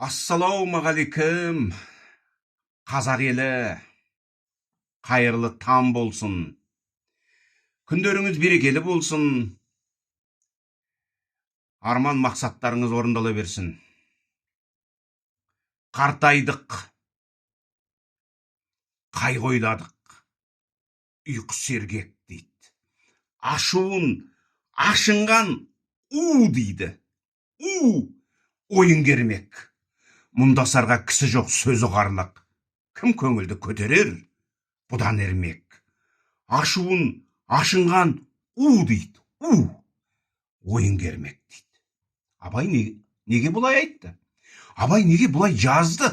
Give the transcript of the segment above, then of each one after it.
Ассалаумағалейкум, қазақ елі, қайырлы таң болсын. Күндеріңіз берекелі болсын. Арман мақсаттарыңыз орындала берсін. Қартайдық, қайғы ойладық, ұйқы сергек дейді. Ашуын ашынған дейді. Ойын кермек. Мұндасарға кісі жоқ, сөзі қарлық. Кім көңілді көтерер, бұдан ермек. Ашуын ашынған дейді. Ойын кермек дейді. Абай неге бұлай айтты? Абай неге бұлай жазды?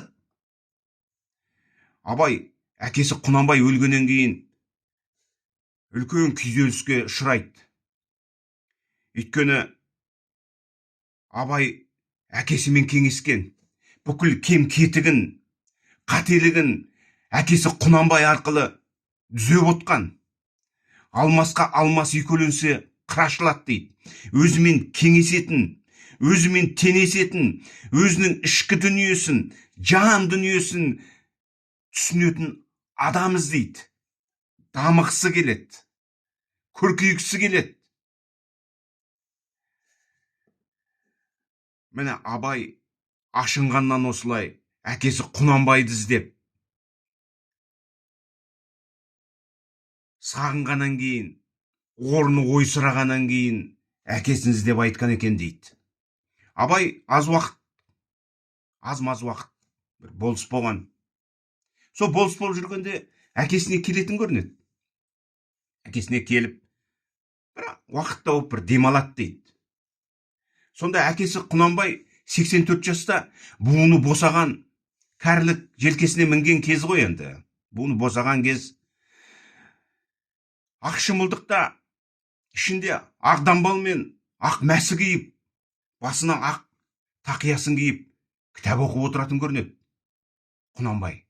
Абай әкесі Құнанбай өлгеннен кейін үлкен күйзеліске ұшырайды. Өйткені Абай әкесімен кеңескен, бүкіл кем-кетігін, қателігін әкесі Құнанбай арқылы түзеп отқан. Алмасқа алмас үйкеленсе қырашылады дейді. Өзімен кеңесетін, өзімен теңесетін, өзінің ішкі дүниесін, жан дүниесін түсінетін адам іздейді. Дамығысы келеді, көркейгісі келеді. Міне Абай ашынғаннан осылай әкесі Құнанбайды іздеп, сағынғаннан кейін, орны ойсырағаннан кейін әкесін іздеп айтқан екен дейді. Абай аз маз уақыт бір болыс болған. Сол болыс болып жүргенде әкесіне келетін көрінеді. Әкесіне келіп, бір уақыт тауып бір демалады дейді. Сонда әкесі Құнанбай 84 жаста буыны босаған, кәрілік желкесіне мінген кез ғой енді. Буыны босаған кез. Ақ шымылдықта, ішінде ақ дамбал мен ақ мәсі киіп, басына ақ тақиясын киіп, кітап оқып отыратын көрінеді Құнанбай.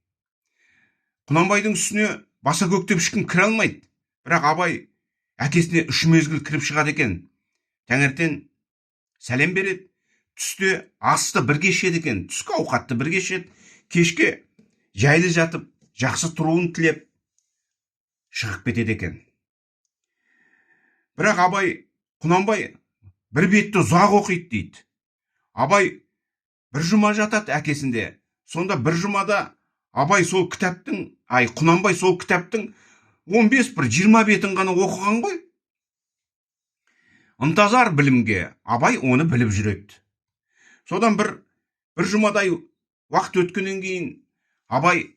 Құнанбайдың үстіне баса көктеп ешкім кіре алмайды. Бірақ Абай әкесіне 3 мезгіл кіріп шығады екен. Таңертең сәлем береді, түсте асты бірге ішеді екен, түскі ауқатты бірге ішеді, кешке жайлы жатып, жақсы тұруын тілеп, шығып кетеді екен. Бірақ Құнанбай бір бетті ұзақ оқиды дейді. Абай бір жұма жатады әкесінде. Сонда бір жұмада Құнанбай сол кітаптың 15-20 бетін ғана оқыған ғой. Ынтазар білімге Абай оны біліп жүреді. Содан бір жұмадай уақыт өткеннен кейін Абай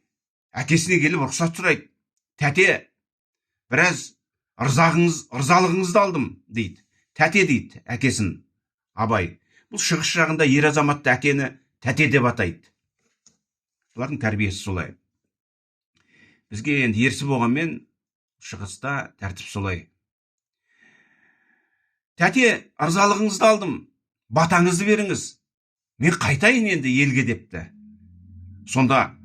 әкесіне келіп рұқсат сұрайды. Тәте, біраз ырзалығыңызды алдым дейді. Тәте дейді әкесін Абай. Бұл шығыс жағында ер азаматты әкені тәте деп атайды. Бұлардың тәрбиесі солай. Бізге енді ерсі болғанмен шығыста тәртіп солай. Тәте, ырзалығыңызды алдым, батаңызды беріңіз, мен қайтайын енді елге депті. Сонда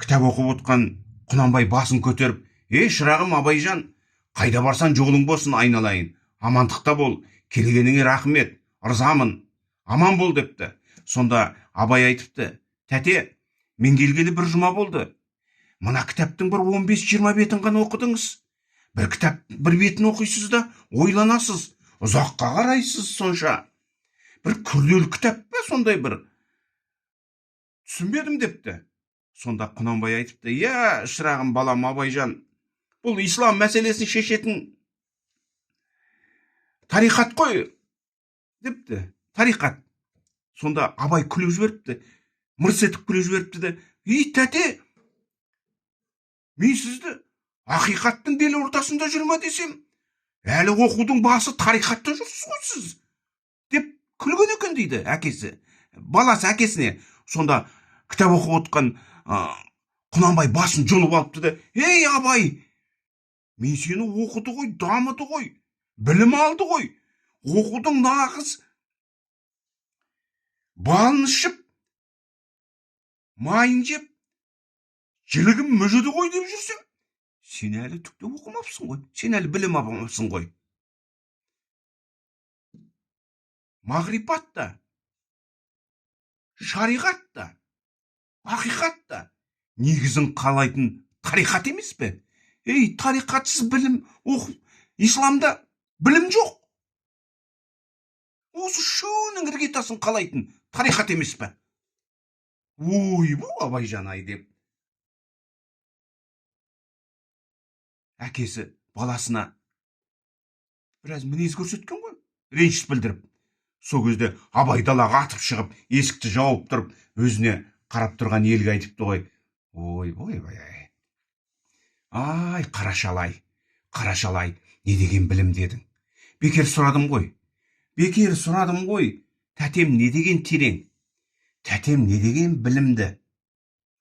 кітап оқып отқан Құнанбай басын көтеріп, шырағым Абайжан, қайда барсан жолың болсын айналайын, амандықта бол, келгеніңе рахмет, ырзамын, аман бол депті. Сонда Абай айтыпты, тәте, мен келгелі бір жұма болды. Мына кітаптың бір 15-20 бетін ғана оқыдыңыз. Бір бетін оқисыз да ойланасыз. Ұзаққа қарайсыз сонша. Бір күрделі кітап па сондай бір? Түсінбедім депті. Сонда Құнанбай айтыпты, шырағым балам Абайжан, бұл ислам мәселесін шешетін тарихат қой депті. Тарихат. Сонда Абай күліп жіберіпті. Мырс етіп күліп жіберіпті де, тәте, мен сізді ақиқаттың бел ортасында жүрма десем, әлі оқудың басы тарихатта жүрсіз ғой сіз, деп күлген екен дейді әкесі. Баласы әкесіне. Сонда кітап оқып отқан Құнанбай басын жұлып алыпты да, Абай, мен сені оқыды ғой, дамыды ғой, білім алды ғой, оқудың нағыз балын ішіп, майын жеп, жілігім мүжіді ғой деп жүрсем, сен әлі түкте оқымапсың ғой, сен әлі білім алмапсың ғой. Мағрипат та шариғат та, ақиқат та негізін қалайтын тариқат емес пе? Тариқатсыз білім, исламда білім жоқ. Осы үшеуінің іргетасын қалайтын тариқат емес пе? Бұл Абайжан-ай деп әкесі баласына біраз мінез көрсеткен ғой, реніш білдіріп. Сол кезде Абай далаға атып шығып, есікті жауып тұрып, өзіне қарап тұрған елге айтыпты ғой: ай, қарашалай, не деген білім дедің? Бекер сұрадым ғой, тәтем не деген терең, тәтем не деген білімді.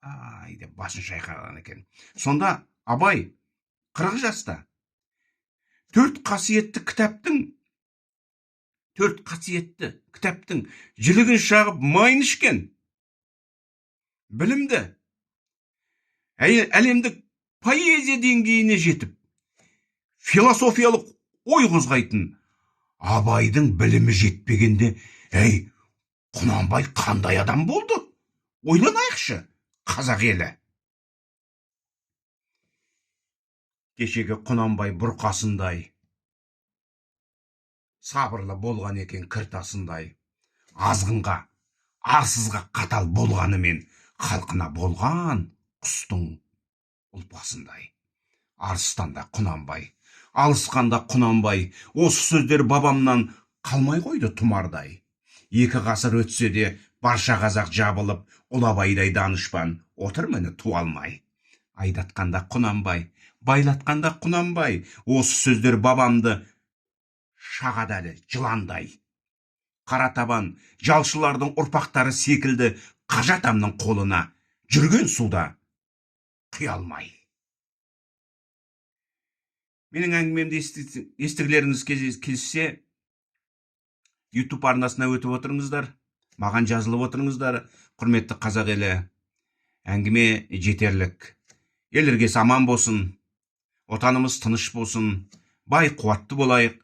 Ай, деп басын шайқаған екен. Сонда Абай 40 жаста 4 қасиетті кітаптың жілігін шағып майын ішкен, білімді, әлемдік поэзия деңгейіне жетіп, философиялық ой қозғайтын Абайдың білімі жетпегенде, Құнанбай қандай адам болды? Ойланайықшы, қазақ елі. Кешегі Құнанбай бұрқасындай, сабырлы болған екен кіртасындай, азғынға, арсызға қатал болғанымен, халқына болған құстың ұлпасындай. Арыстанда Құнанбай, алысқанда Құнанбай, осы сөздер бабамнан қалмай қойды тұмардай. 2 ғасыр өтсе де барша қазақ жабылып, ұлы Абайдай данышпан отыр мені туалмай. Айдатқанда Құнанбай, байлатқанда Құнанбай, осы сөздер бабамды шағадалі жыландай. Қаратабан жалшылардың ұрпақтары секілді қажатамның қолына жүрген суда құя алмай. Менің әңгімемді естігілеріңіз келсе, YouTube арнасына өтіп отырыңыздар, маған жазылып отырыңыздар. Құрметті қазақ елі, әңгіме жетерлік. Елерге аман болсын, отанымыз тыныш болсын, бай қуатты болайық,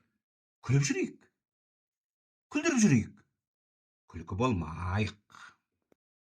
күліп жүрейік, күлдіріп жүрейік, күлкі болмайық.